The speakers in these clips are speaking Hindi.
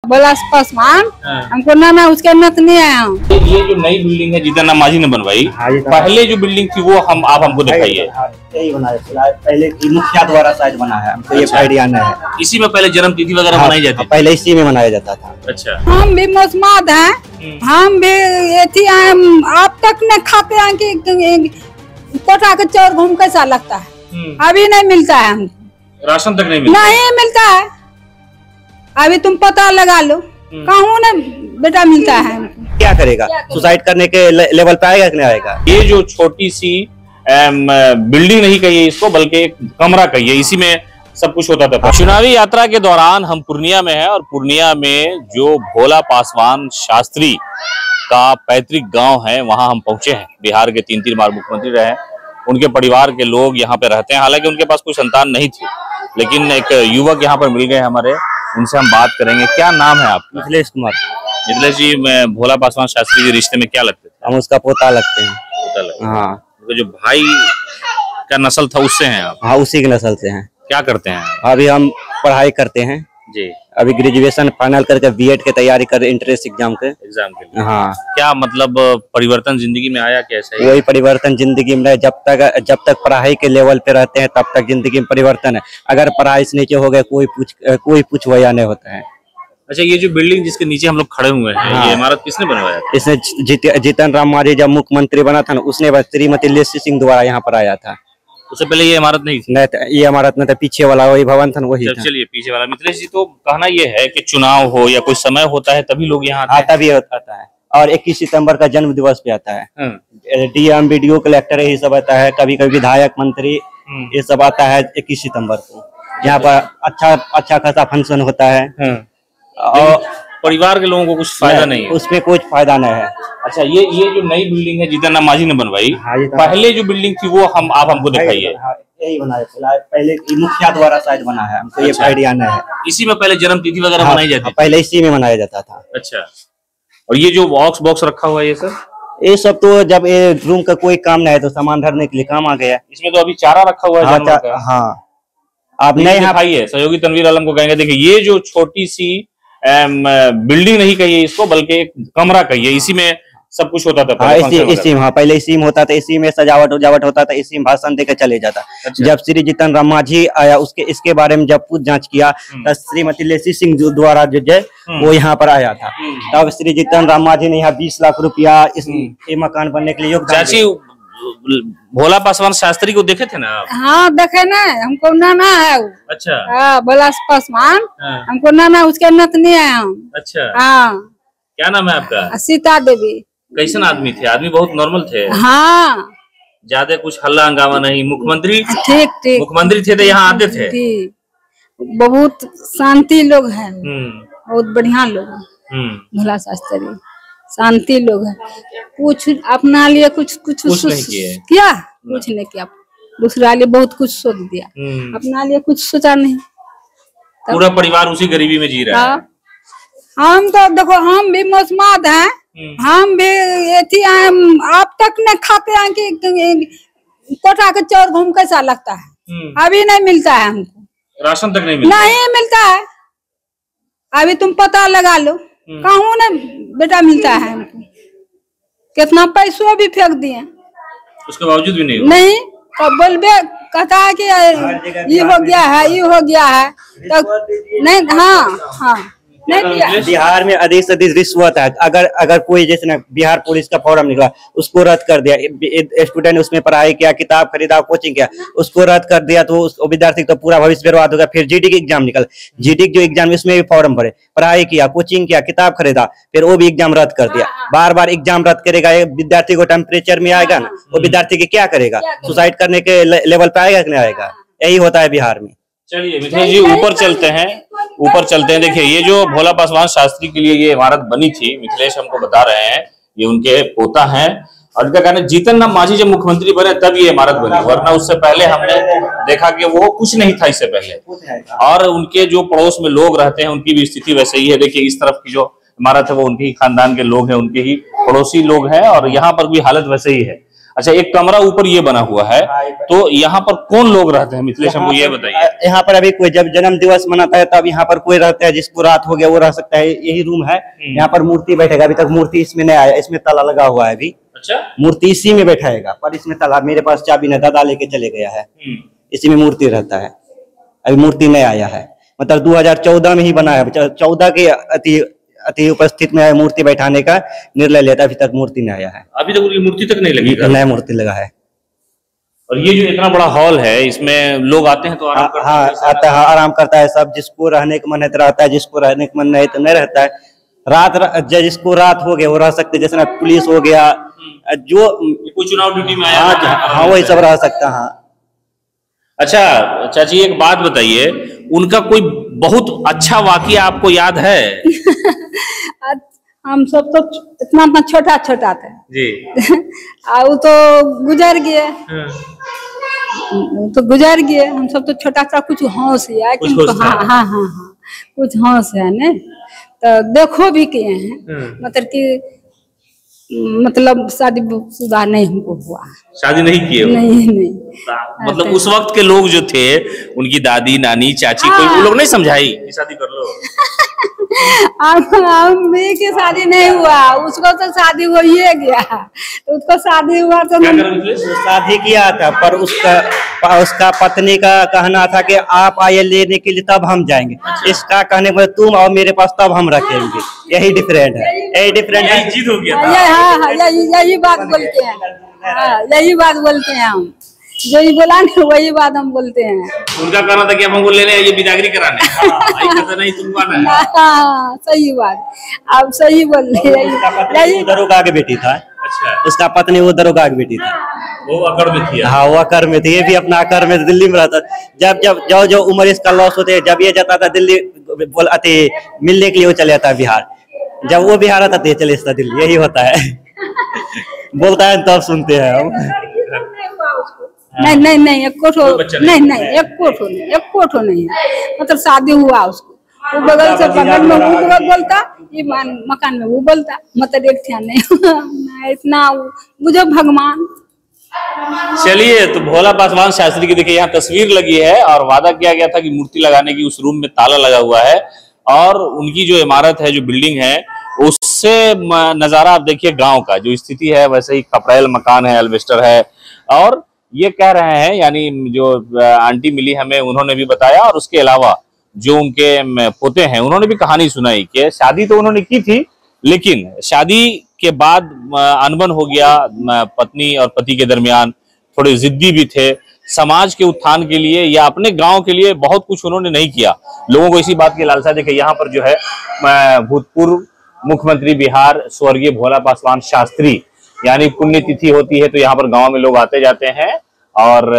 बोला पासवान हमको ना उसके नत नहीं आया। ये जो नई बिल्डिंग है जीतन राम मांझी ने बनवाई, पहले जो बिल्डिंग थी वो आप हमको दिखाइए। यही बनाया पहले की मुखिया द्वारा शायद बना है, हमको ये आइडिया नहीं है। इसी में पहले जन्म तिथि वगैरह बनाई जाती थी? पहले इसी में मनाया जाता था। अच्छा, हम भी मौसमाद हैं, हम भी एथी आप तक न खाते हैं कि कोटा के चौर घूम कैसा लगता है। अभी नहीं मिलता है हमको, राशन तक नहीं मिलता है। अभी तुम पता लगा लो कहूँ ना बेटा मिलता है। क्या करेगा, सुसाइड करने के लेवल पे आएगा कि नहीं आएगा। ये जो छोटी सी बिल्डिंग नहीं कहिए इसको, बल्कि एक कमरा कहिए, इसी में सब कुछ होता था। चुनावी यात्रा के दौरान हम पूर्णिया में हैं और पूर्णिया में जो भोला पासवान शास्त्री का पैतृक गांव है वहां हम पहुंचे हैं। बिहार के 3 बार मुख्यमंत्री रहे, उनके परिवार के लोग यहाँ पे रहते हैं। हालांकि उनके पास कोई संतान नहीं थी, लेकिन एक युवक यहाँ पर मिल गए हमारे, उनसे हम बात करेंगे। क्या नाम है आपका? मिथिलेश कुमार। मिथिलेश जी, भोला पासवान शास्त्री के रिश्ते में क्या लगते थे? हम उसका पोता लगते हैं। पोता लगते हैं। हाँ, तो जो भाई का नस्ल था उससे हैं आप? हाँ, उसी के नस्ल से हैं। क्या करते हैं? अभी हम पढ़ाई करते हैं जी। अभी ग्रेजुएशन फाइनल करके बीएड की तैयारी कर रहे, एंट्रेंस एग्जाम के लिए। हाँ। क्या मतलब परिवर्तन जिंदगी में आया कैसे? वही परिवर्तन जिंदगी में, जब तक पढ़ाई के लेवल पे रहते हैं तब तक जिंदगी में परिवर्तन है। अगर पढ़ाई से नीचे हो गए कोई पूछ वया नहीं होता है। अच्छा, ये जो बिल्डिंग जिसके नीचे हम लोग खड़े हुए हैं, हाँ। ये इमारत किसने बनवाया? इसने जीतन राम मांझी जब मुख्यमंत्री बना था ना, उसने श्रीमती लेसी सिंह द्वारा यहाँ पर आया था। उससे पहले ये इमारत नहीं थी? नहीं, ये इमारत नहीं था, पीछे वाला वही भवन था वही था। चलिए, पीछे वाला। मिथिलेश जी, तो कहना ये है कि चुनाव हो या कोई समय होता है तभी लोग यहाँ आता भी आता है, और 21 सितंबर का जन्म दिवस पे आता है। डीएम बीडीओ कलेक्टर यही सब आता है, कभी कभी विधायक मंत्री ये सब आता है 21 सितंबर को। यहाँ पर अच्छा खासा फंक्शन होता है और परिवार के लोगों को कुछ फायदा नहीं है उसमें, कुछ फायदा नहीं है। अच्छा, ये जो नई बिल्डिंग है जीतन राम मांझी ने बनवाई, पहले जो बिल्डिंग थी वो आप हमको दिखाइए। यही बनाया पहले की मुखिया द्वारा शायद बना है, हमको ये आइडिया नहीं है। इसी में पहले जन्म तिथि वगैरह बनाई जाती? पहले इसी में मनाया जाता था। अच्छा, और ये जो बॉक्स रखा हुआ है ये सर, ये सब तो जब ये रूम का कोई काम नहीं है तो सामान धरने के लिए काम आ गया। इसमें तो अभी चारा रखा हुआ है। हाँ, आप नहीं दिखाइए, सहयोगी तनवीर आलम को कहेंगे। देखिए, ये जो छोटी सी बिल्डिंग नहीं कहिए इसको, बल्कि एक कमरा कहिए, इसी में सब कुछ होता था। इसी में, हाँ, पहले इसी में होता था, इसी में सजावट होता था, इसी में भाषण देकर चले जाता। अच्छा। जब श्री जीतन राम मांझी आया, इसके बारे में जब पूछ जांच किया तब श्रीमती लेसी सिंह द्वारा जो है वो यहाँ पर आया था। तब श्री जीतन राम मांझी ने यहाँ 20 लाख रुपया इस मकान बनने के लिए योगदान। चाची, भोला पासवान शास्त्री को देखे थे ना आप? हाँ, देखे ना, हमको नाना है। अच्छा। हाँ, भोला पासवान हमको नाना उसके नत नहीं आया। अच्छा। हाँ। क्या नाम है आपका? सीता देवी। कैसन आदमी थे? आदमी बहुत नॉर्मल थे? हाँ, ज्यादा कुछ हल्ला हंगामा नहीं? मुख्यमंत्री? ठीक मुख्यमंत्री थे तो यहाँ आते थे? बहुत शांति लोग हैं, बहुत बढ़िया लोग हैं भोला शास्त्री, शांति लोग है। कुछ अपना लिए कुछ नहीं किया, कुछ नहीं किया। दूसरा लिए बहुत कुछ सोच दिया, अपना लिए कुछ सोचा नहीं। पूरा परिवार उसी गरीबी में जी रहा है। हम तो देखो, हम भी मौसमाद हैं, हम भी एथी आप तक न खाते हैं कि कोटा के चौर घूम कैसा लगता है। अभी नहीं मिलता है हमको, राशन तक नहीं मिलता है। अभी तुम पता लगा लो कहूँ ना बेटा मिलता है हमको। कितना पैसों भी फेंक दिए, उसके बावजूद भी नहीं। तो बोलबे कहता है कि ये हो गया है तो नहीं। हाँ, नहीं। बिहार में अधिक से अधिक रिश्वत है। अगर कोई जैसे ना बिहार पुलिस का फॉर्म निकला, उसको रद्द कर दिया। स्टूडेंट उसमें पढ़ाई किया, किताब खरीदा, कोचिंग किया, उसको रद्द कर दिया तो उस विद्यार्थी का पूरा भविष्य बर्बाद होगा। फिर जीडी का एग्जाम निकल, जीडी जो एग्जाम उसमें भी फॉर्म भरे, पढ़ाई किया, कोचिंग किया, किताब खरीदा, फिर वो भी एग्जाम रद्द कर दिया। बार एग्जाम रद्द करेगा, विद्यार्थी को टेम्परेचर में आएगा ना, वो विद्यार्थी की क्या करेगा, सुसाइड करने के लेवल पे आएगा कि नहीं आएगा। यही होता है बिहार में। चलिए मिथिलेश जी, ऊपर चलते हैं। देखिए, ये जो भोला पासवान शास्त्री के लिए ये इमारत बनी थी, मिथिलेश हमको बता रहे हैं, ये उनके पोता हैं। और इनका कहना है जीतन राम मांझी जब मुख्यमंत्री बने तब ये इमारत बनी, वरना उससे पहले हमने देखा कि वो कुछ नहीं था इससे पहले। और उनके जो पड़ोस में लोग रहते हैं उनकी भी स्थिति वैसे ही है। देखिए, इस तरफ की जो इमारत है वो उनके ही खानदान के लोग हैं, उनके ही पड़ोसी लोग हैं, और यहाँ पर भी हालत वैसे ही है। अच्छा, एक कमरा ऊपर ये बना हुआ है, तो यहाँ पर कौन लोग रहते हैं मिथिलेश, हमको ये बताइए। यहाँ पर अभी कोई जब जन्म दिवस मनाता है तब यहाँ पर कोई रहता है, जिसको रात हो गया वो रह सकता है। यही रूम है, यहाँ पर मूर्ति बैठेगा। अभी तक मूर्ति इसमें नहीं आया, इसमें ताला लगा हुआ है अभी। अच्छा, मूर्ति इसी में बैठाएगा, पर इसमें ताला, मेरे पास चाबी नहीं, दादा लेके चले गया है। इसी में मूर्ति रहता है, अभी मूर्ति नहीं आया है। मतलब 2014 में ही बना है, 14 के अति उपस्थित में मूर्ति बैठाने का निर्णय लेता, अभी तक मूर्ति नहीं आया है। अभी तक उनकी मूर्ति तक नहीं लगी, नया मूर्ति लगा है। और ये जो इतना बड़ा हॉल है, इसमें लोग आते हैं तो आराम करते हैं? आता है, आराम करता है सब। जिसको रहने का मन है तो रहता है, जिसको रहने का मन नहीं तो नहीं रहता है। जिसको रात हो गया वो रह सकते, जैसे ना पुलिस हो गया, जो कोई चुनाव ड्यूटी में आया, हाँ वही सब रह सकता है। अच्छा चाची, एक बात बताइए, उनका कोई बहुत अच्छा वाकया आपको याद है? हम सब तो इतना छोटा छोटा थे जी। वो तो गुजर गए, तो गुजर गए। हम सब तो छोटा सा कुछ होश है कि हाँ, कुछ होश है ने, तो देखो भी किए हैं। मतलब शादी शुदा नहीं हमको हुआ, शादी नहीं किए? नहीं। मतलब उस वक्त के लोग जो थे, उनकी दादी नानी चाची, कोई वो लोग नहीं समझाई कि शादी कर लो? मेरे की शादी नहीं हुआ, उसको तो शादी हो ही गया। तो उसको शादी हुआ तो शादी किया था, पर उसका पत्नी का कहना था कि आप आए लेने के लिए तब हम जाएंगे। इसका कहने पर तुम और मेरे पास तब हम रखेंगे। यही डिफरेंट है, यही डिफरेंट है। जीत हो गया। यही बात बोलते हैं, यही बात बोलते हैं हम। जो ही बोला ना वही बात हम बोलते हैं। उनका कहना था कि हम हमको लेने ये बिदागरी कराने, नहीं तुम आना है। हाँ, सही बात, आप सही बोल रहे हैं। दरोगा की बेटी था। अच्छा, उसका पत्नी वो दरोगा की बेटी था। वो अकड़ में थी? हाँ, वो अकड़ में थी। ये भी अपना अकड़ में दिल्ली में रहता। जब जो उम्र इसका लॉस होते, जब ये जाता था दिल्ली मिलने के लिए, वो चले जाता बिहार। जब वो बिहार आता तो चले जाता दिल्ली। यही होता है। बोलता है तब सुनते हैं हम। नहीं, एक कोठो नहीं है। मतलब शादी हुआ उसको, वो बगल से बगल में वो बोलता, ये मकान में वो बोलता, मतलब एक ध्यान नहीं। इतना मुझे भगवान। चलिए, तो भोला पासवान शास्त्री की देखिए यहाँ तस्वीर लगी है, और वादा किया गया था कि मूर्ति लगाने की, उस रूम में ताला लगा हुआ है। और उनकी जो इमारत है, जो बिल्डिंग है, उससे नजारा आप देखिए गांव का जो स्थिति है, वैसे ही खपड़ेल मकान है, एल्वेस्टर है। और ये कह रहे हैं, यानी जो आंटी मिली हमें, उन्होंने भी बताया, और उसके अलावा जो उनके पोते हैं, उन्होंने भी कहानी सुनाई कि शादी तो उन्होंने की थी, लेकिन शादी के बाद अनबन हो गया पत्नी और पति के दरमियान। थोड़े जिद्दी भी थे, समाज के उत्थान के लिए या अपने गांव के लिए बहुत कुछ उन्होंने नहीं किया। लोगों को इसी बात की लालसा देखे, यहाँ पर जो है भूतपूर्व मुख्यमंत्री बिहार स्वर्गीय भोला पासवान शास्त्री, यानी पुण्यतिथि होती है तो यहाँ पर गांव में लोग आते जाते हैं, और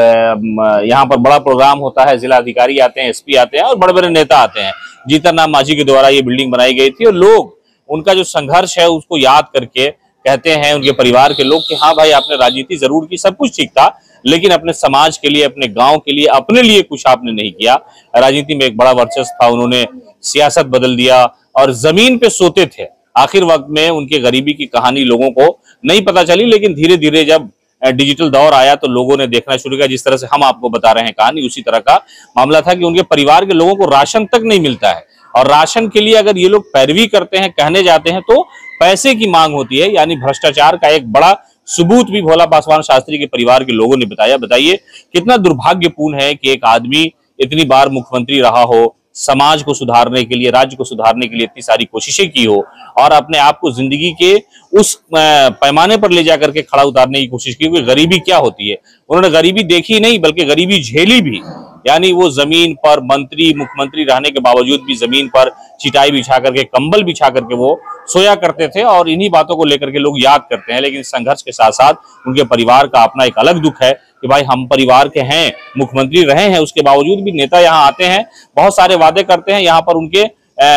यहाँ पर बड़ा प्रोग्राम होता है। जिला अधिकारी आते हैं, एसपी आते हैं, और बड़े बड़े नेता आते हैं। जीतन मांझी के द्वारा ये बिल्डिंग बनाई गई थी, और लोग उनका जो संघर्ष है उसको याद करके कहते हैं, उनके परिवार के लोग, कि हाँ भाई, आपने राजनीति जरूर की, सब कुछ ठीक था, लेकिन अपने समाज के लिए, अपने गांव के लिए, अपने लिए कुछ आपने नहीं किया। राजनीति में एक बड़ा वर्चस्व था, उन्होंने सियासत बदल दिया और जमीन पे सोते थे। आखिर वक्त में उनके गरीबी की कहानी लोगों को नहीं पता चली, लेकिन धीरे धीरे जब डिजिटल दौर आया तो लोगों ने देखना शुरू किया। जिस तरह से हम आपको बता रहे हैं कहानी, उसी तरह का मामला था कि उनके परिवार के लोगों को राशन तक नहीं मिलता है, और राशन के लिए अगर ये लोग पैरवी करते हैं, कहने जाते हैं, तो पैसे की मांग होती है। यानी भ्रष्टाचार का एक बड़ा सबूत भी भोला पासवान शास्त्री के परिवार के लोगों ने बताया। बताइए कितना दुर्भाग्यपूर्ण है कि एक आदमी इतनी बार मुख्यमंत्री रहा हो, समाज को सुधारने के लिए, राज्य को सुधारने के लिए इतनी सारी कोशिशें की हो, और अपने आप को जिंदगी के उस पैमाने पर ले जाकर के खड़ा उतारने की कोशिश की कि गरीबी क्या होती है। उन्होंने गरीबी देखी नहीं, बल्कि गरीबी झेली भी। यानी वो जमीन पर मंत्री मुख्यमंत्री रहने के बावजूद भी जमीन पर चिटाई बिछा करके, कंबल बिछा करके वो सोया करते थे, और इन्हीं बातों को लेकर के लोग याद करते हैं। लेकिन संघर्ष के साथ साथ उनके परिवार का अपना एक अलग दुख है कि भाई, हम परिवार के हैं, मुख्यमंत्री रहे हैं, उसके बावजूद भी नेता यहाँ आते हैं, बहुत सारे वादे करते हैं, यहाँ पर उनके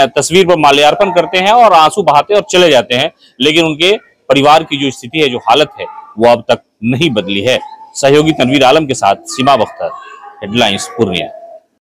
तस्वीर पर माल्यार्पण करते हैं और आंसू बहाते और चले जाते हैं, लेकिन उनके परिवार की जो स्थिति है, जो हालत है, वो अब तक नहीं बदली है। सहयोगी तनवीर आलम के साथ सीमा बख्तर, हेडलाइंस पूर्णिया।